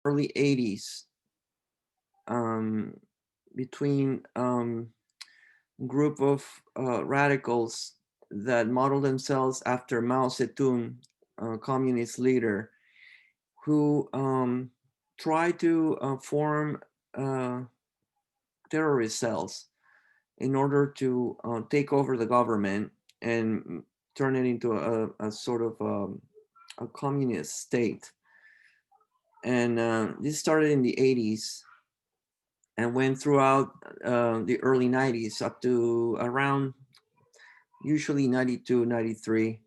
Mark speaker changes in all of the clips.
Speaker 1: early 80s, um, between group of radicals that model themselves after Mao Zedong, a communist leader, who try to form uh, terrorist cells in order to take over the government and turn it into a sort of a communist state. And this started in the 80s and went throughout the early 90s up to around usually 92, 93.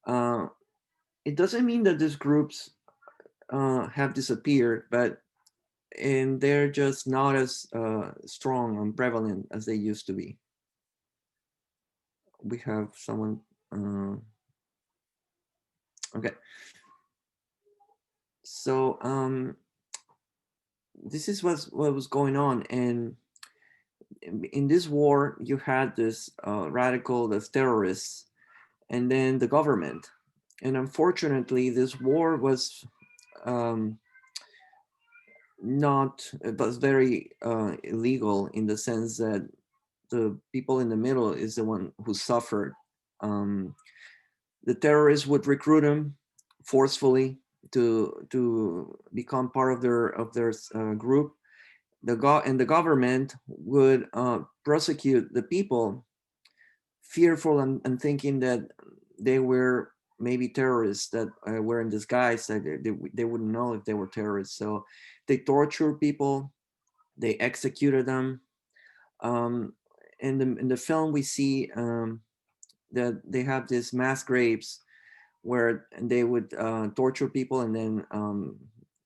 Speaker 1: Uh, it doesn't mean that these groups have disappeared, but and they're just not as strong and prevalent as they used to be. We have someone. Okay, so this is what was going on, and in this war, you had this radical, this terrorists, and then the government. And unfortunately, this war was um, not, it was very illegal in the sense that the people in the middle is the one who suffered. Um, the terrorists would recruit them forcefully to become part of their group. And the government would prosecute the people, fearful and thinking that they were maybe terrorists that were in disguise, that they wouldn't know if they were terrorists. So they tortured people, they executed them. Um, in the film, we see that they have these mass graves where they would torture people and then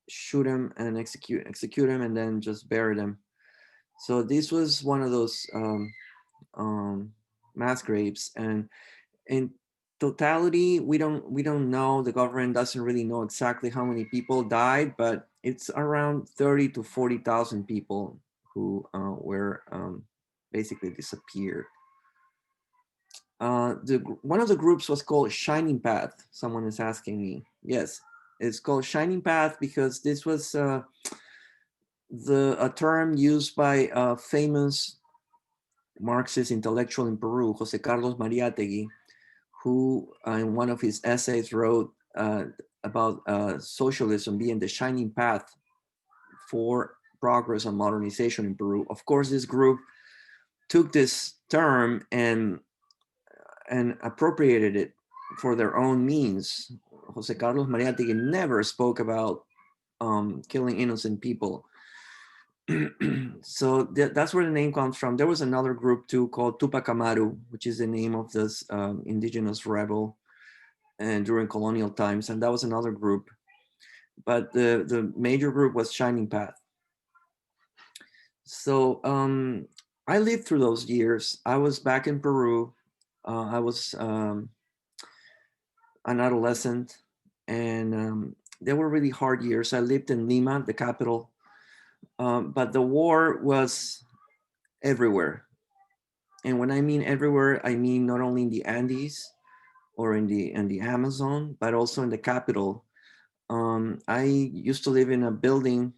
Speaker 1: shoot them and execute them and then just bury them. So this was one of those um, mass graves, and in totality, we don't know. The government doesn't really know exactly how many people died, but it's around 30 to 40,000 people who were basically disappeared. One of the groups was called Shining Path. Someone is asking me. Yes, it's called Shining Path because this was the a term used by a famous Marxist intellectual in Peru, Jose Carlos Mariátegui, who in one of his essays wrote about socialism being the shining path for progress and modernization in Peru. Of course, this group took this term and appropriated it for their own means. Jose Carlos Mariátegui never spoke about killing innocent people. So that's where the name comes from. There was another group too called Tupac Amaru, which is the name of this indigenous rebel and during colonial times, and that was another group. But the major group was Shining Path. So I lived through those years. I was back in Peru. I was an adolescent, and they were really hard years. I lived in Lima, the capital, but the war was everywhere. And when I mean everywhere, I mean not only in the Andes or in the Amazon, but also in the capital. I used to live in a building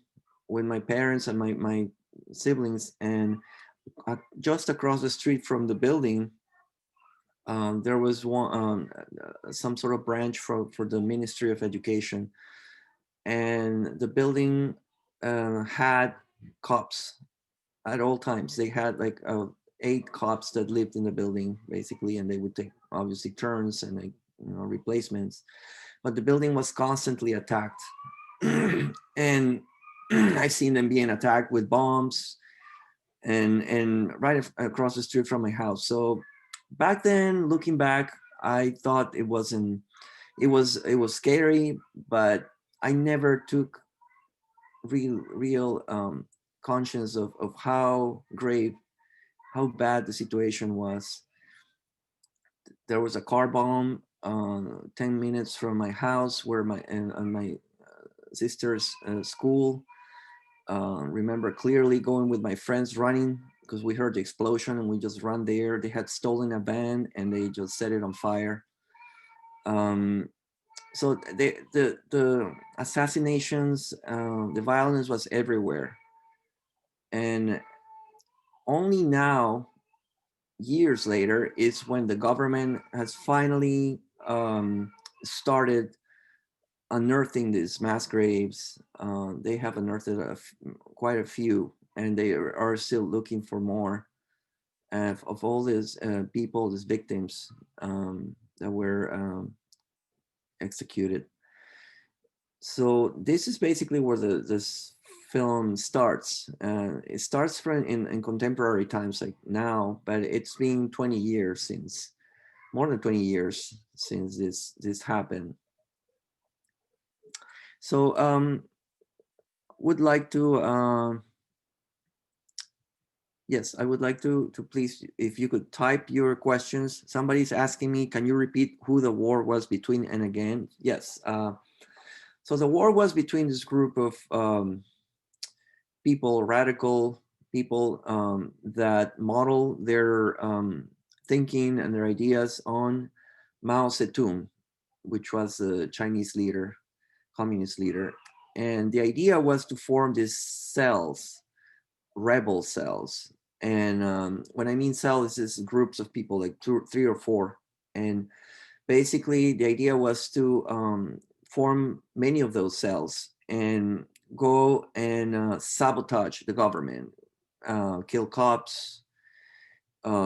Speaker 1: with my parents and my siblings, and just across the street from the building, there was some sort of branch for the Ministry of Education, and the building had cops at all times. They had like 8 cops that lived in the building basically, and they would take obviously turns and like replacements. But the building was constantly attacked, and I've seen them being attacked with bombs and right across the street from my house. So back then, looking back, I thought it was scary, but I never took real conscience of how grave, how bad the situation was. There was a car bomb 10 minutes from my house where and my sister's school. Remember clearly going with my friends running because we heard the explosion and we just ran there. They had stolen a van and they just set it on fire. Um, So the assassinations, the violence was everywhere, and only now, years later, is when the government has finally started unearthing these mass graves. They have unearthed quite a few, and they are still looking for more of all these people, these victims that were executed. So this is basically where this film starts. It starts from in contemporary times like now, but it's been 20 years since, more than 20 years since this happened. So would like to yes, I would like to please, if you could type your questions. Somebody's asking me, can you repeat who the war was between and again? Yes. So the war was between this group of people, radical people that model their thinking and their ideas on Mao Zedong, which was a Chinese leader, communist leader. And the idea was to form these cells, rebel cells. And when I mean cells, it's groups of people, like two, three or four. And basically, the idea was to form many of those cells and go and sabotage the government, kill cops,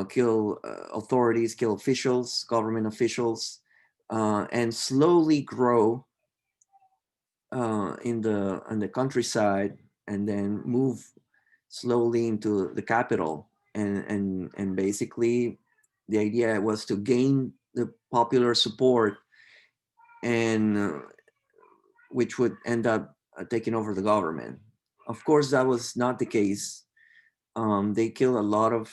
Speaker 1: kill authorities, kill officials, government officials, and slowly grow in the countryside, and then move slowly into the capital. And basically, the idea was to gain the popular support, and which would end up taking over the government. Of course, that was not the case. They killed a lot of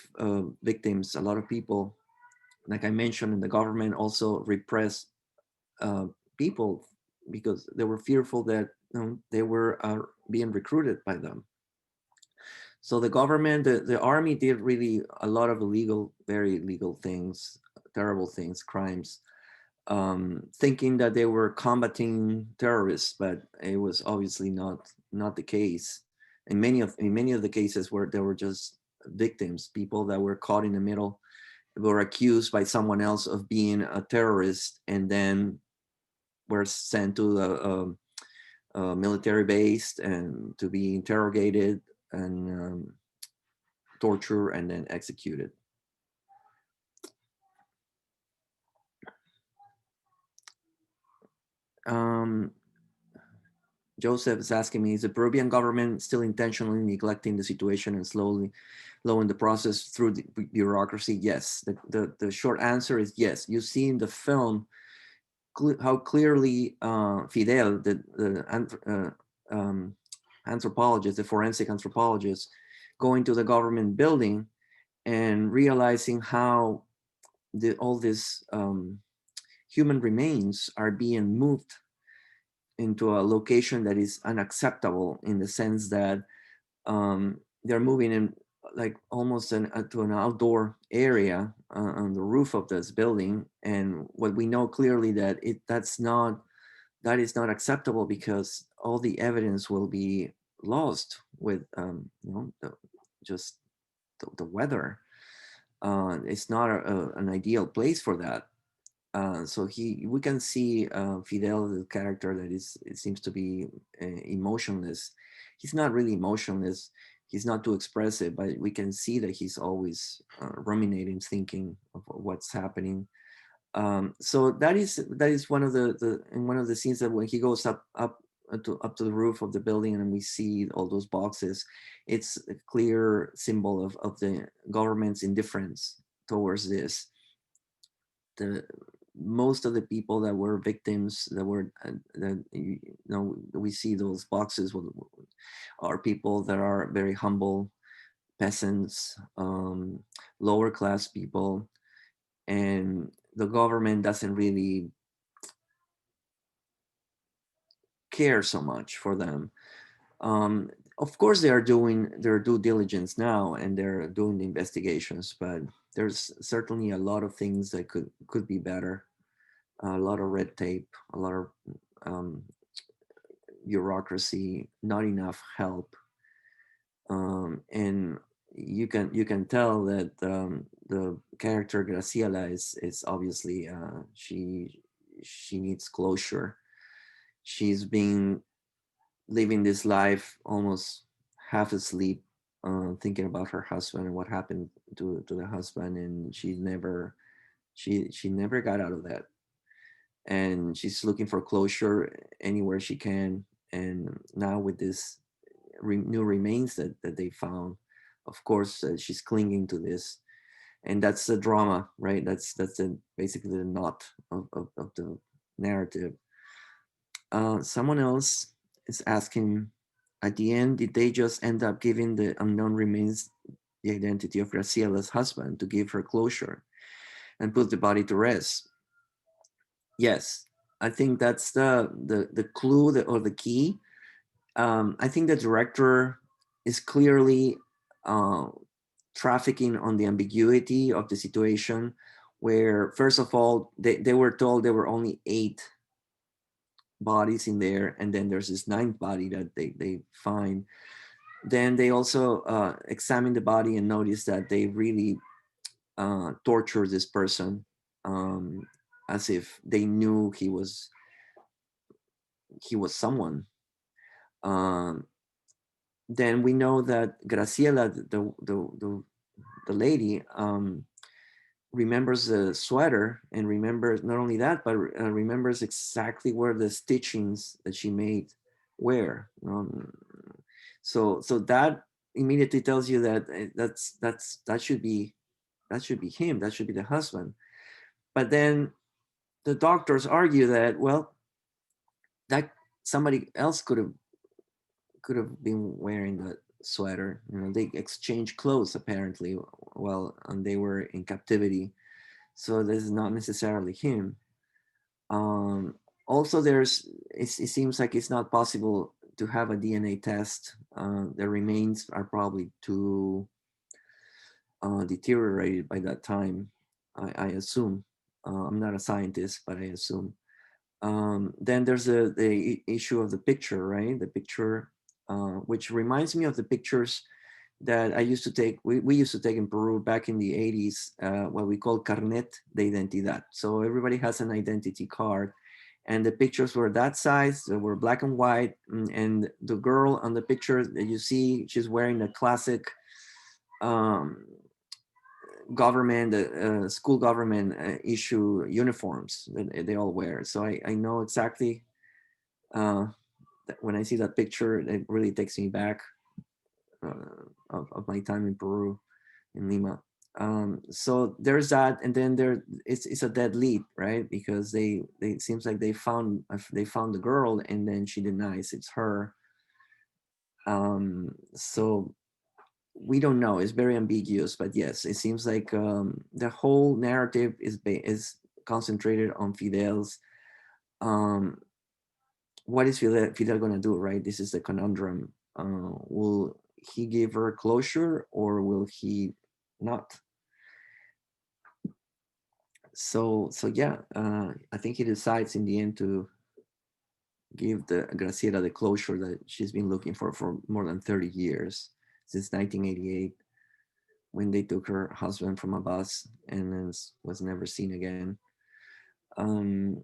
Speaker 1: victims, a lot of people. Like I mentioned, and the government also repressed uh, people because they were fearful that they were being recruited by them. So the government, the army did really a lot of illegal, very illegal things, terrible things, crimes, thinking that they were combating terrorists, but it was obviously not the case. In many of the cases where there were just victims, people that were caught in the middle, were accused by someone else of being a terrorist, and then were sent to a military base and to be interrogated and tortured and then executed. Um, Joseph is asking me, is the Peruvian government still intentionally neglecting the situation and slowly lowering the process through the bureaucracy? Yes. The short answer is yes. You see in the film how clearly Fidel, um, anthropologist, the forensic anthropologist, going to the government building and realizing how all these human remains are being moved into a location that is unacceptable, in the sense that they're moving in like almost to an outdoor area on the roof of this building. And what we know clearly that that is not acceptable, because all the evidence will be lost with just the weather. It's not an ideal place for that. So we can see Fidel, the character that is, it seems to be emotionless. He's not really emotionless. He's not too expressive, but we can see that he's always ruminating, thinking of what's happening. So that is one of the in one of the scenes, that when he goes up to the roof of the building and we see all those boxes, it's a clear symbol of the government's indifference towards this. The most of the people that were victims, that were that we see those boxes are people that are very humble peasants, lower class people, and the government doesn't really care so much for them. Of course, they are doing their due diligence now, and they're doing the investigations, but there's certainly a lot of things that could be better. a lot of red tape, a lot of um, bureaucracy, not enough help, and you can tell that the character Graciela is obviously she needs closure. She's been living this life almost half asleep, thinking about her husband and what happened to the husband, and she never got out of that, and she's looking for closure anywhere she can. And now with this new remains that they found, of course she's clinging to this, and that's the drama, right? That's basically the knot of the narrative. Someone else is asking, at the end, did they just end up giving the unknown remains the identity of Graciela's husband to give her closure and put the body to rest? Yes, I think that's the clue, or the key. I think the director is clearly uh, trafficking on the ambiguity of the situation, where first of all they were told there were only 8 bodies in there, and then there's this ninth body that they find. Then they also examine the body and notice that they really tortured this person, as if they knew he was someone. um, then we know that Graciela, the lady, remembers the sweater, and remembers not only that, but remembers exactly where the stitchings that she made were. So that immediately tells you that that should be him. That should be the husband. But then the doctors argue that, well, that somebody else could have been wearing the sweater. They exchanged clothes apparently while they were in captivity, so this is not necessarily him. Um, Also, it seems like it's not possible to have a DNA test. The remains are probably too deteriorated by that time. I assume. I'm not a scientist, but I assume. Then there's the issue of the picture, right? The picture, which reminds me of the pictures that I used to take. We used to take in Peru back in the 80s, what we call carnet de identidad. So everybody has an identity card, and the pictures were that size. They were black and white, and the girl on the picture that you see, she's wearing the classic um, government, school government issue uniforms that they all wear. So I know exactly. Uh, when I see that picture, it really takes me back of my time in Peru, in Lima. So there's that, and then it's a dead lead, right? Because they it seems like they found the girl, and then she denies it's her. So we don't know. It's very ambiguous, but yes, it seems like the whole narrative is concentrated on Fidel's. Um, what is Fidel going to do, right? This is the conundrum. Will he give her closure, or will he not? So yeah, I think he decides in the end to give the Graciela the closure that she's been looking for more than 30 years, since 1988, when they took her husband from a bus and then was never seen again. Um,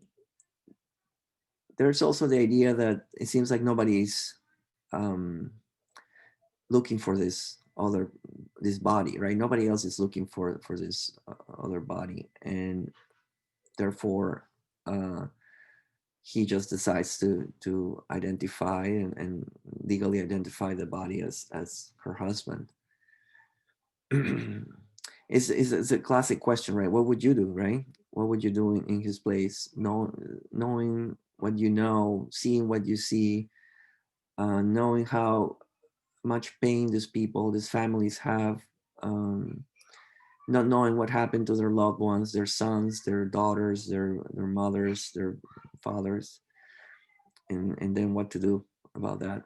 Speaker 1: there's also the idea that it seems like nobody's um, looking for this body, right? Nobody else is looking for this other body, and therefore uh, he just decides to identify and legally identify the body as her husband. It's a classic question, right? What would you do, right? What would you do in his place? Knowing what you know, seeing what you see, knowing how much pain these families have, um, not knowing what happened to their loved ones, their sons, their daughters, their mothers, their fathers, and then what to do about that.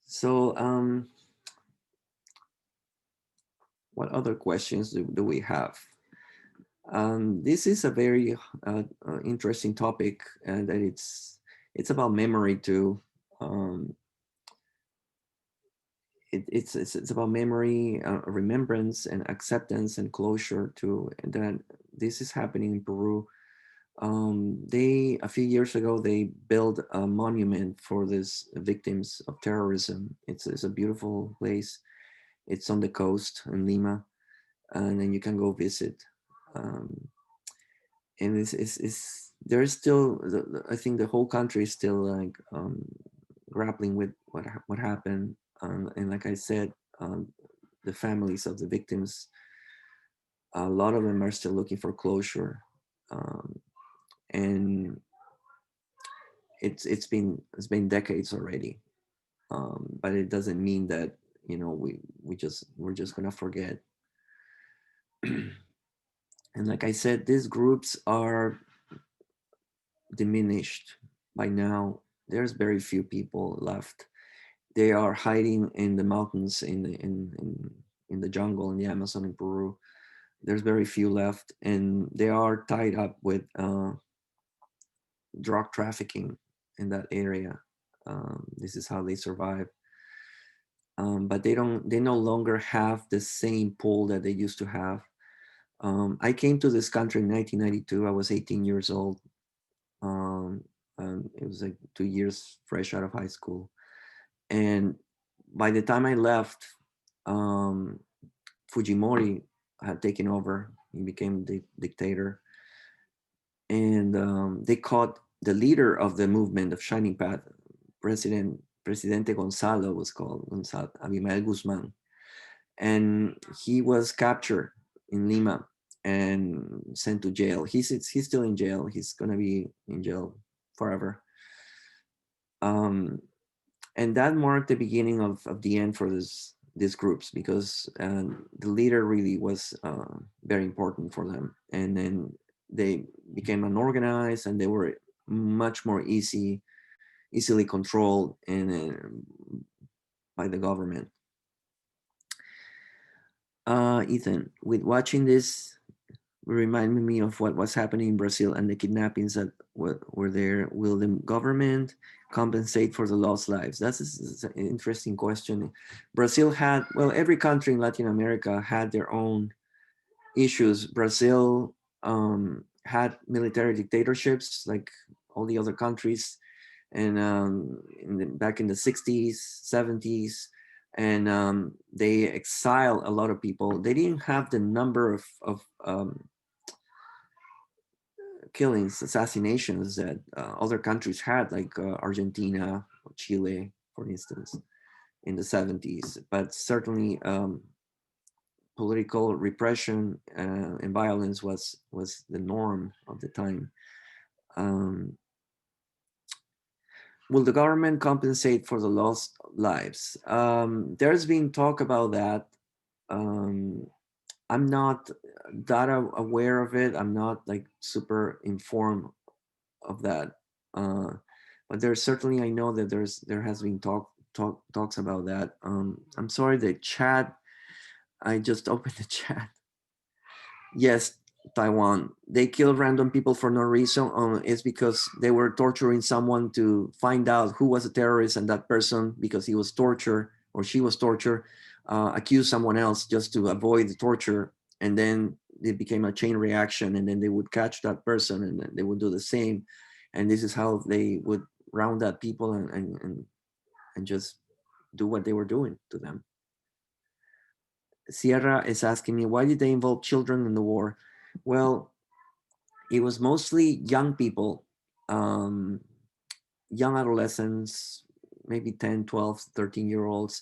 Speaker 1: So, what other questions do we have? This is a very interesting topic, and that it's about memory too. Um, it's about memory, remembrance, and acceptance and closure too. And that this is happening in Peru. They a few years ago they built a monument for these victims of terrorism. It's a beautiful place. It's on the coast in Lima, and then you can go visit. Um, and it's there's still I think the whole country is still like grappling with what happened. And like I said, the families of the victims, a lot of them are still looking for closure. Um, and it's been decades already, but it doesn't mean that we're just gonna forget. And like I said, these groups are diminished by now. There's very few people left. They are hiding in the mountains, in the jungle in the Amazon in Peru. There's very few left, and they are tied up with drug trafficking in that area. This is how they survive. But they no longer have the same pull that they used to have. I came to this country in 1992. I was 18 years old. Um, it was like 2 years fresh out of high school. And by the time I left, um, Fujimori had taken over. He became the dictator. And they caught the leader of the movement of Shining Path, Presidente Gonzalo was called, Gonzalo, Abimael Guzman. And he was captured in Lima and sent to jail. He's still in jail. He's gonna be in jail forever. Um, and that marked the beginning of the end for these groups, because the leader really was very important for them. And then they became unorganized, and they were much more easily controlled and by the government. Ethan, with watching this, reminded me of what was happening in Brazil and the kidnappings that were there. Will the government compensate for the lost lives? That's an interesting question. Brazil had, well, every country in Latin America had their own issues. Brazil had military dictatorships like all the other countries, and back in the 60s, 70s, and they exiled a lot of people. They didn't have the number of killings, assassinations that other countries had, like Argentina or Chile, for instance, in the 70s. But certainly, political repression and violence was the norm of the time. Um, will the government compensate for the lost lives? There's been talk about that. Um, I'm not that aware of it. I'm not like super informed of that. Uh, but there's certainly, I know that there has been talks about that. I'm sorry, the chat. I just opened the chat. Yes, Taiwan. They kill random people for no reason. It's because they were torturing someone to find out who was a terrorist, and that person, because he was tortured or she was tortured, accused someone else just to avoid the torture, and then it became a chain reaction, and then they would catch that person, and then they would do the same, and this is how they would round up people and just do what they were doing to them. Sierra is asking me, why did they involve children in the war? Well, it was mostly young people, um, young adolescents, maybe 10, 12, 13-year olds,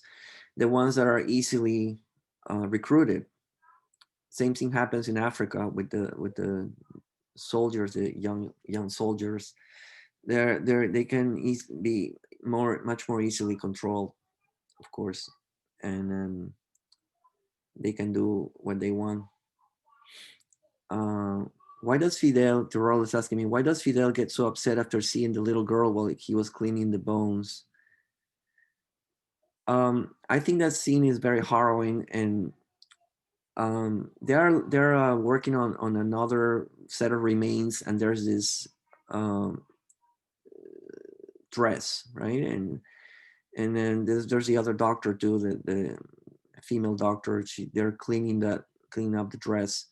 Speaker 1: the ones that are easily recruited. Same thing happens in Africa with the soldiers, the young soldiers. They can be much more easily controlled, of course, and they can do what they want. Uh, why does Fidel, Terrell is asking me, why does Fidel get so upset after seeing the little girl while he was cleaning the bones? I think that scene is very harrowing, and They're working on another set of remains, and there's this um, dress, right? And then there's the other doctor too, the female doctor. They're cleaning up the dress,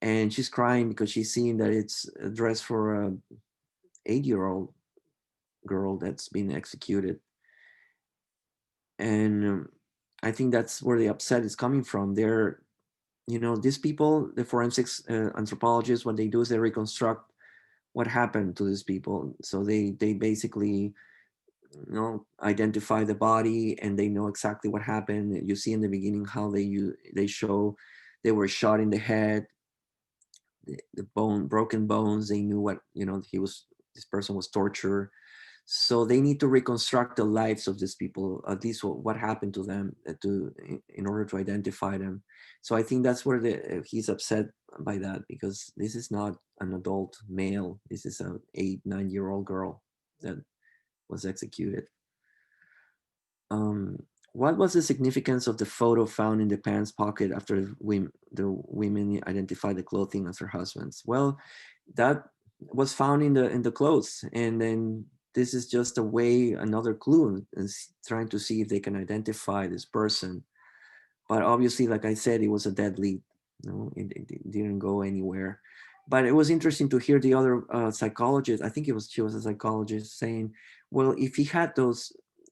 Speaker 1: and she's crying because she's seeing that it's a dress for a 8-year-old girl that's been executed. And I think that's where the upset is coming from. They're, these people, the forensics anthropologists, what they do is they reconstruct what happened to these people. So they basically, identify the body, and they know exactly what happened. You see in the beginning how they show they were shot in the head, the broken bones. They knew what, this person was tortured. So they need to reconstruct the lives of these people, at least what happened to them, in order to identify them. So I think that's where he's upset by that, because this is not an adult male. This is a 8, 9-year-old girl that was executed. um, what was the significance of the photo found in the pants pocket after the women identified the clothing as her husband's? Well, that was found in the clothes, and then this is just a way, another clue, is trying to see if they can identify this person. But obviously, like I said, it was a dead lead. It didn't go anywhere. But it was interesting to hear the other psychologist. I think she was a psychologist, saying, "Well, if he had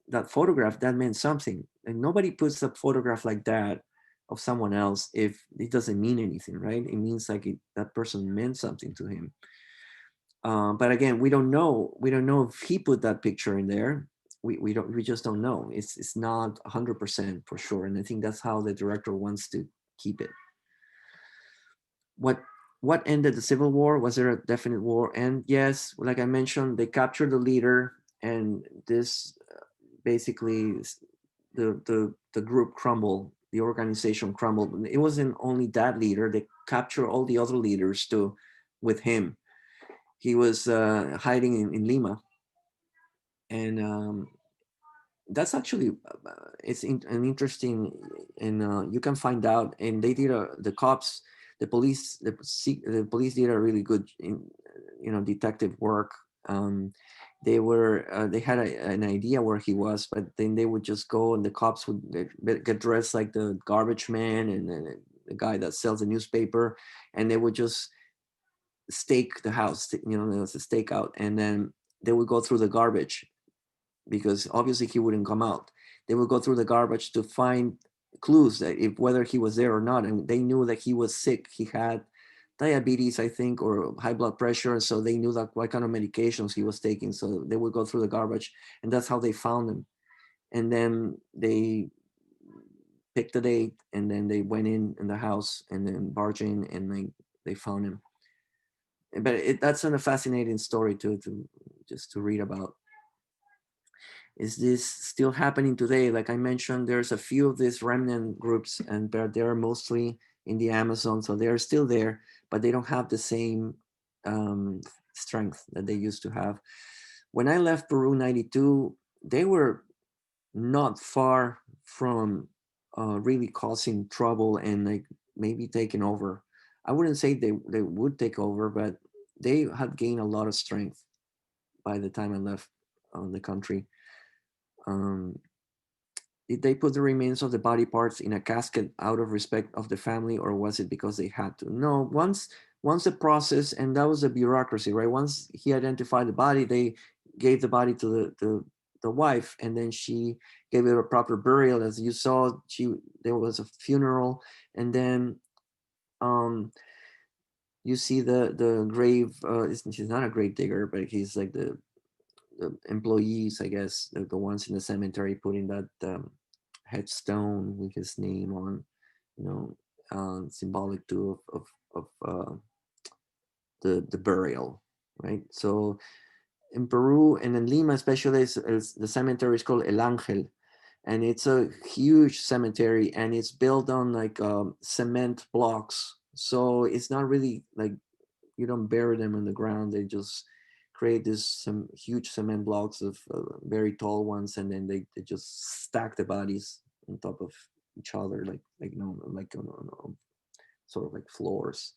Speaker 1: that photograph, that meant something. And nobody puts a photograph like that of someone else if it doesn't mean anything, right? It means like that person meant something to him." But again, we don't know. We don't know if he put that picture in there. We don't. We just don't know. It's not 100% for sure. And I think that's how the director wants to keep it. What what ended the civil war? Was there a definite war? And yes, like I mentioned, they captured the leader, and this basically the group crumbled. The organization crumbled. It wasn't only that leader. They captured all the other leaders too, with him. He was hiding in Lima, and that's actually an interesting, and you can find out. And they did the cops, the police did a really good, detective work. They had an idea where he was, but then they would just go, and the cops would get dressed like the garbage man, and the guy that sells the newspaper, and they would just stake the house. There was a stakeout, and then they would go through the garbage, because obviously he wouldn't come out. They would go through the garbage to find clues that if whether he was there or not, and they knew that he was sick. He had diabetes, I think, or high blood pressure, and so they knew that what kind of medications he was taking. So they would go through the garbage, and that's how they found him. And then they picked a date, and then they went in the house, and then barged in, and they found him. But that's a fascinating story to just to read about. Is this still happening today? Like I mentioned, there's a few of these remnant groups, and they're mostly in the Amazon, so they're still there, but they don't have the same um, strength that they used to have. When I left Peru '92, they were not far from really causing trouble and like maybe taking over. I wouldn't say they would take over, but they had gained a lot of strength by the time I left the country. Um, did they put the remains of the body parts in a casket out of respect of the family, or was it because they had to? No, once the process, and that was the bureaucracy, right? Once he identified the body, they gave the body to the wife, and then she gave it a proper burial. As you saw, there was a funeral, and then um, you see the grave. He's not a grave digger, but he's like the employees, I guess, the ones in the cemetery putting that headstone with his name on, you know, symbolic too of the burial, right? So in Peru and in Lima, especially, the cemetery is called El Ángel, and it's a huge cemetery, and it's built on like cement blocks. So it's not really like you don't bury them in the ground. They just create some huge cement blocks of very tall ones, and then they just stack the bodies on top of each other, like sort of like floors.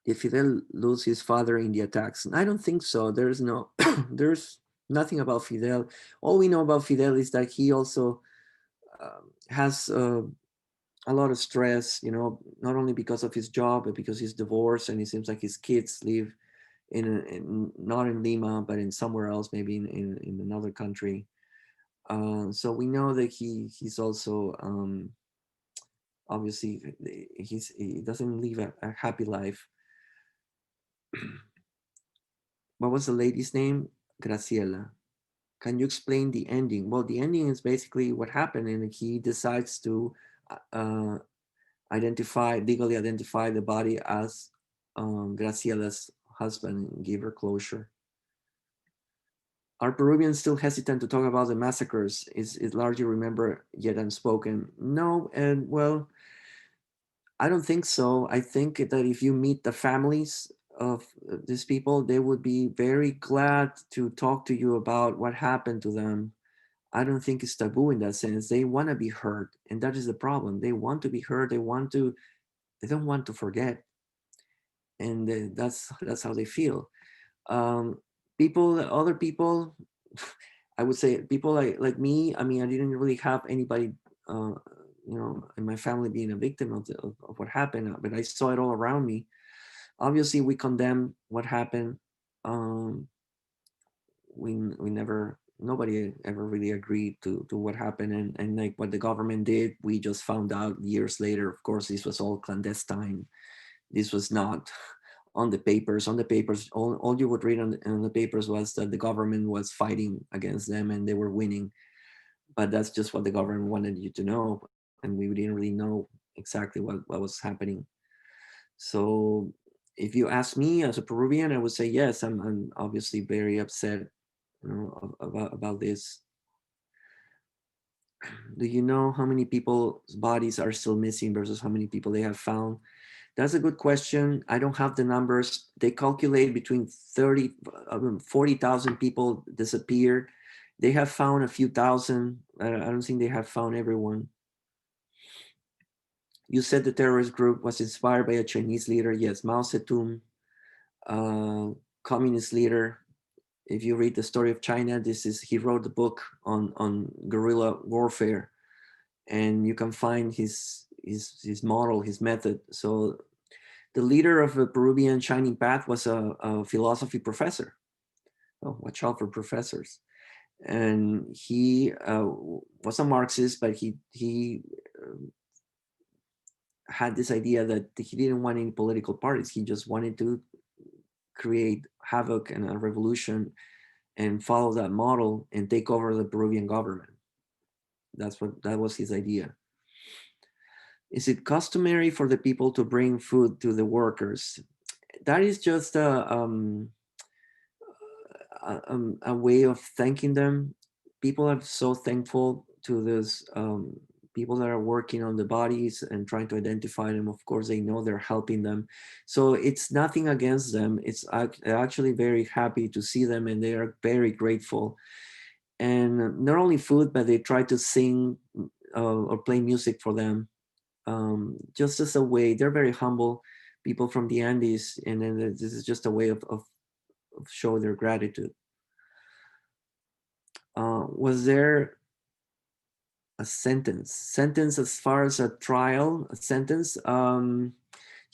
Speaker 1: Did Fidel lose his father in the attacks? I don't think so. There's no, there's nothing about Fidel. All we know about Fidel is that he also has a lot of stress, not only because of his job, but because he's divorced and it seems like his kids live not in Lima, but in somewhere else, maybe in another country. So we know that he's also obviously he doesn't live a happy life. What was the lady's name? Graciela. Can you explain the ending? Well, the ending is basically what happened, and he decides to uh, legally identify the body as Graciela's husband and give her closure. Are Peruvians still hesitant to talk about the massacres? Is it largely remembered yet unspoken? No, and well, I don't think so. I think that if you meet the families of these people, they would be very glad to talk to you about what happened to them. I don't think it's taboo in that sense. They want to be heard, and that is the problem. They want to be heard. They don't want to forget, and that's how they feel. Um, other people, I would say people like me. I mean, I didn't really have anybody, uh, in my family being a victim of what happened, but I saw it all around me. Obviously, we condemn what happened. Um, we never nobody ever really agreed to what happened, and like what the government did, we just found out years later. Of course, this was all clandestine. This was not on the papers. All you would read on the papers was that the government was fighting against them and they were winning, but that's just what the government wanted you to know, and we didn't really know exactly what was happening. So if you ask me as a Peruvian, I would say yes, I'm obviously very upset, about this. Do you know how many people's bodies are still missing versus how many people they have found? That's a good question. I don't have the numbers. They calculate between 40,000 people disappeared. They have found a few thousand. I don't think they have found everyone. You said the terrorist group was inspired by a Chinese leader. Yes, Mao Zedong, uh, communist leader. If you read the story of China, he wrote the book on guerrilla warfare, and you can find his model, his method. So the leader of the Peruvian Shining Path was a philosophy professor. Oh, watch out for professors. And he was a Marxist, but he had this idea that he didn't want any political parties. He just wanted to create havoc and a revolution and follow that model and take over the Peruvian government. That was his idea. Is it customary for the people to bring food to the workers? That is just a way of thanking them. People are so thankful to this people that are working on the bodies and trying to identify them. Of course, they know they're helping them, so it's nothing against them. They're actually very happy to see them, and they are very grateful. And not only food, but they try to sing or play music for them, just as a way. They're very humble people from the Andes, and then this is just a way of show their gratitude. Was there a sentence as far as a trial, a sentence?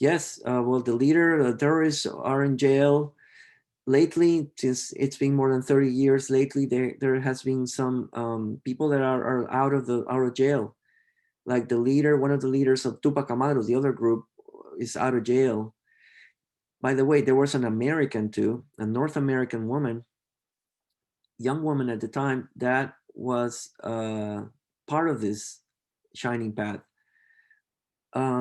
Speaker 1: Yes. Well, the terrorists are in jail lately. Since it's been more than 30 years lately, there has been some people that are out of jail, like the leader, one of the leaders of Tupac Amaru. The other group is out of jail. By the way, there was an American too, a North American woman, young woman at the time, that was part of this shining path.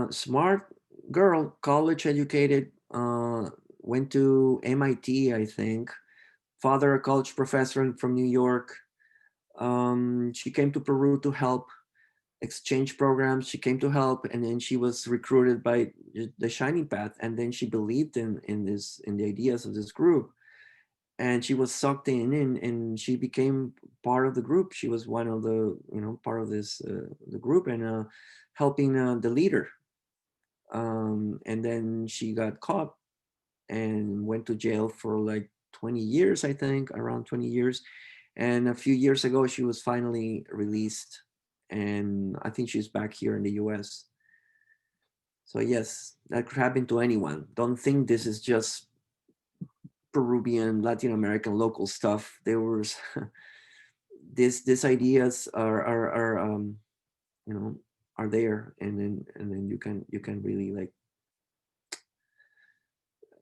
Speaker 1: Smart girl, college educated, went to MIT, I think. Father, a college professor from New York. She came to Peru to help exchange programs. She came to help, and then she was recruited by the Shining Path, and then she believed in the ideas of this group, and she was sucked in, and she became part of the group. She was one of the, part of this the group, and helping the leader. And then she got caught and went to jail for like 20 years, I think, around 20 years. And a few years ago, she was finally released, and I think she's back here in the US. So yes, that could happen to anyone. Don't think this is just Peruvian, Latin American, local stuff. There was these ideas you know are there, and then you can really like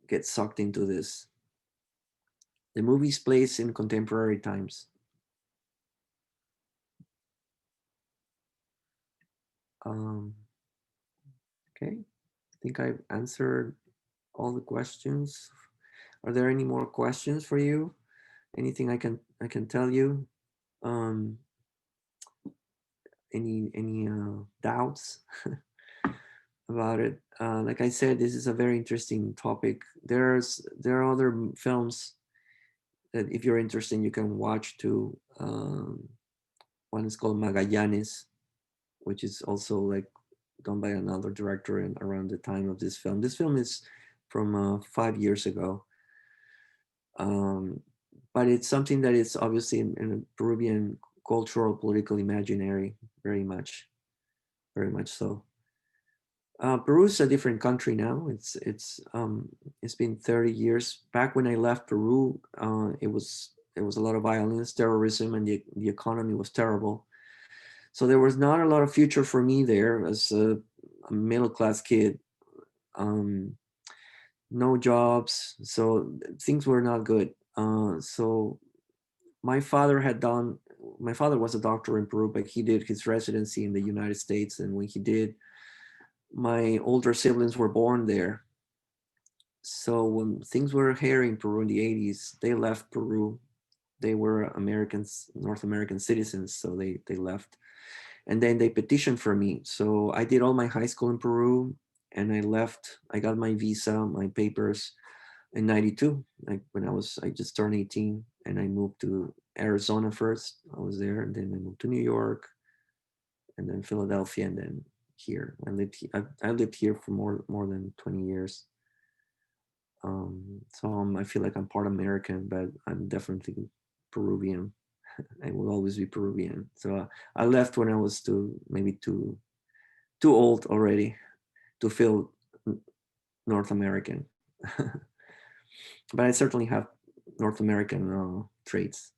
Speaker 1: get sucked into this. The movie's placed in contemporary times. Um, okay, I think I've answered all the questions. Are there any more questions for you? Anything I can tell you? Um, any doubts about it? Like I said, this is a very interesting topic. There are other films that if you're interested, you can watch too. One is called Magallanes, which is also like done by another director and around the time of this film. This film is from 5 years ago. Um, but it's something that is obviously in a Peruvian cultural political imaginary, very much so. Peru is a different country now. It's been 30 years. Back when I left Peru, it was a lot of violence, terrorism, and the economy was terrible. So there was not a lot of future for me there as a middle class kid. Um, no jobs, so things were not good. So my father had done. My father was a doctor in Peru, but he did his residency in the United States, and when he did, my older siblings were born there. So when things were hairy in Peru in the 80s, they left Peru. They were Americans, North American citizens, so they left. And then they petitioned for me. So I did all my high school in Peru, and I left. I got my visa, my papers in 92. Like when I just turned 18, and I moved to Arizona first. I was there, and then I moved to New York, and then Philadelphia, and then here. I lived here for more than 20 years. So I feel like I'm part American, but I'm definitely Peruvian. I will always be Peruvian. So I left when I was maybe too old already to feel North American. But I certainly have North American traits.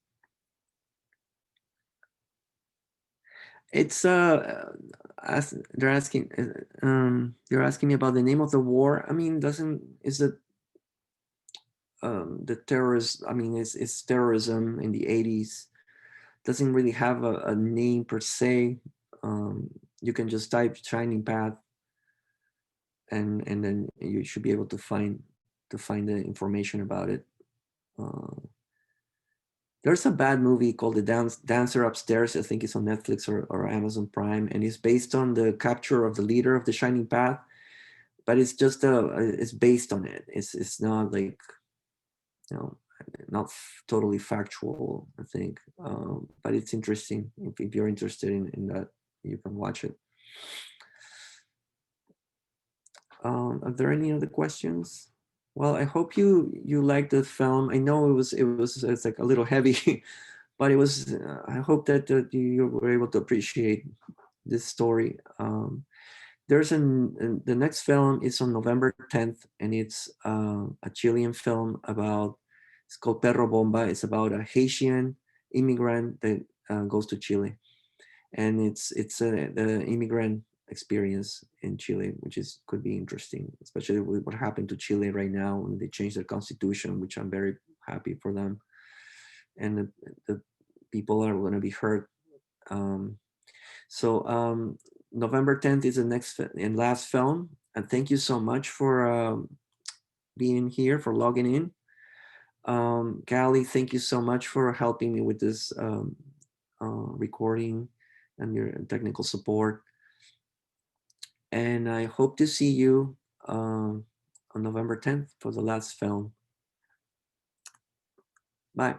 Speaker 1: It's they're asking you're asking me about the name of the war. I mean, doesn't is it the terrorist? I mean, it's terrorism in the 80s. Doesn't really have a name per se. Um, you can just type Shining Path, and then you should be able to find the information about it. Uh, there's a bad movie called The Dancer Upstairs. I think it's on Netflix or Amazon Prime, and it's based on the capture of the leader of the Shining Path. But it's just it's based on it. It's not like you know not totally factual. I think, but it's interesting. If you're interested in that, you can watch it. Are there any other questions? Well, I hope you liked the film. I know it's like a little heavy, but it was. I hope that you were able to appreciate this story. The next film is on November 10th, and it's a Chilean film about. It's called Perro Bomba. It's about a Haitian immigrant that goes to Chile, and it's the immigrant experience in Chile, which is could be interesting, especially with what happened to Chile right now when they changed their constitution, which I'm very happy for them, and the people are going to be hurt. Um, so November 10th is the next and last film, and thank you so much for being here, for logging in. Callie, thank you so much for helping me with this recording and your technical support. And I hope to see you on November 10th for the last film. Bye.